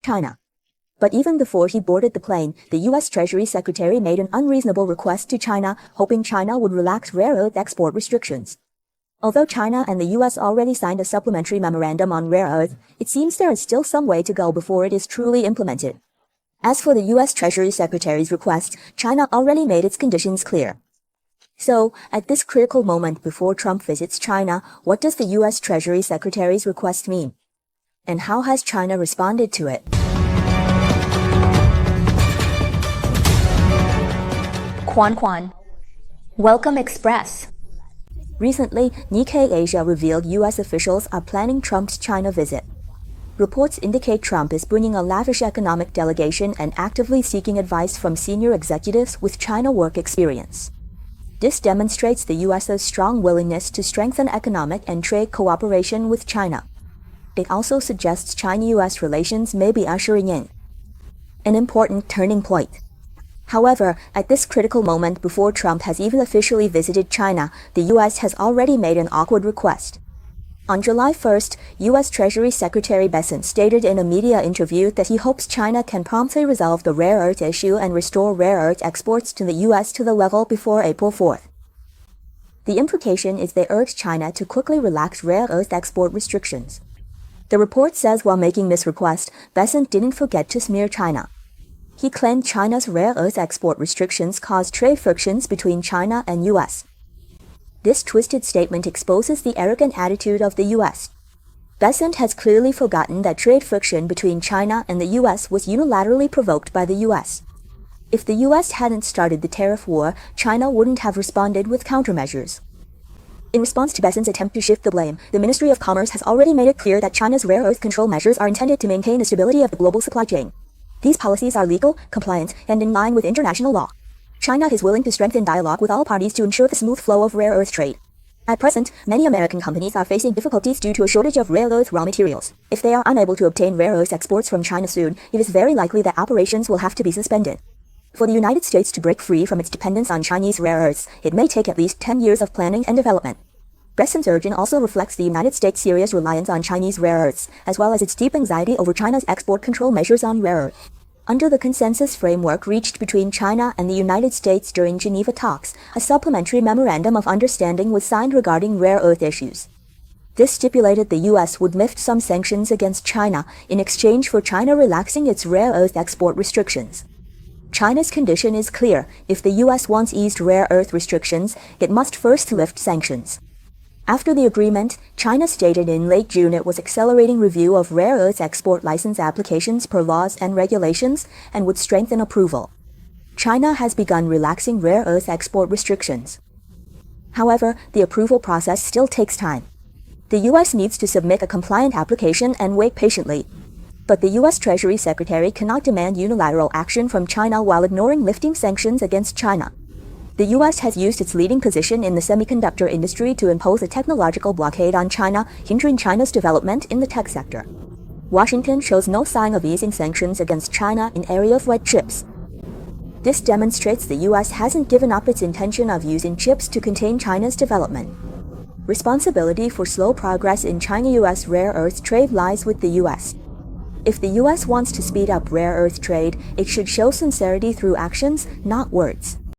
China. But even before he boarded the plane, the U.S. Treasury Secretary made an unreasonable request to China, hoping China would relax rare earth export restrictions. Although China and the U.S. already signed a supplementary memorandum on rare earth, it seems there is still some way to go before it is truly implemented. As for the U.S. Treasury Secretary's request, China already made its conditions clear. So, at this critical moment before Trump visits China, what does the U.S. Treasury Secretary's request mean? And how has China responded to it? Quan. Welcome Express. Recently, Nikkei Asia revealed U.S. officials are planning Trump's China visit. Reports indicate Trump is bringing a lavish economic delegation and actively seeking advice from senior executives with China work experience. This demonstrates the U.S.'s strong willingness to strengthen economic and trade cooperation with China. It also suggests China-U.S. relations may be ushering in an important turning point. However, at this critical moment before Trump has even officially visited China, the U.S. has already made an awkward request. On July 1st, U.S. Treasury Secretary Bessent stated in a media interview that he hopes China can promptly resolve the rare earth issue and restore rare earth exports to the U.S. to the level before April 4th. The implication is they urged China to quickly relax rare earth export restrictions. The report says while making this request, Bessent didn't forget to smear China. He claimed China's rare earth export restrictions caused trade frictions between China and U.S. This twisted statement exposes the arrogant attitude of the U.S. Bessent has clearly forgotten that trade friction between China and the U.S. was unilaterally provoked by the U.S. If the U.S. hadn't started the tariff war, China wouldn't have responded with countermeasures. In response to Bessent's attempt to shift the blame, the Ministry of Commerce has already made it clear that China's rare earth control measures are intended to maintain the stability of the global supply chain. These policies are legal, compliant, and in line with international law. China is willing to strengthen dialogue with all parties to ensure the smooth flow of rare earth trade. At present, many American companies are facing difficulties due to a shortage of rare earth raw materials. If they are unable to obtain rare earth exports from China soon, it is very likely that operations will have to be suspended. For the United States to break free from its dependence on Chinese rare earths, it may take at least 10 years of planning and development. Bessent's urging also reflects the United States' serious reliance on Chinese rare earths, as well as its deep anxiety over China's export control measures on rare earth. Under the consensus framework reached between China and the United States during Geneva talks, a supplementary memorandum of understanding was signed regarding rare earth issues. This stipulated the U.S. would lift some sanctions against China in exchange for China relaxing its rare earth export restrictions. China's condition is clear: if the U.S. wants eased rare earth restrictions, it must first lift sanctions. After the agreement, China stated in late June it was accelerating review of rare earth export license applications per laws and regulations and would strengthen approval. China has begun relaxing rare earth export restrictions. However, the approval process still takes time. The U.S. needs to submit a compliant application and wait patiently. But the U.S. Treasury Secretary cannot demand unilateral action from China while ignoring lifting sanctions against China. The U.S. has used its leading position in the semiconductor industry to impose a technological blockade on China, hindering China's development in the tech sector. Washington shows no sign of easing sanctions against China in area of red chips. This demonstrates the U.S. hasn't given up its intention of using chips to contain China's development. Responsibility for slow progress in China-U.S. rare earth trade lies with the U.S. If the U.S. wants to speed up rare earth trade, it should show sincerity through actions, not words.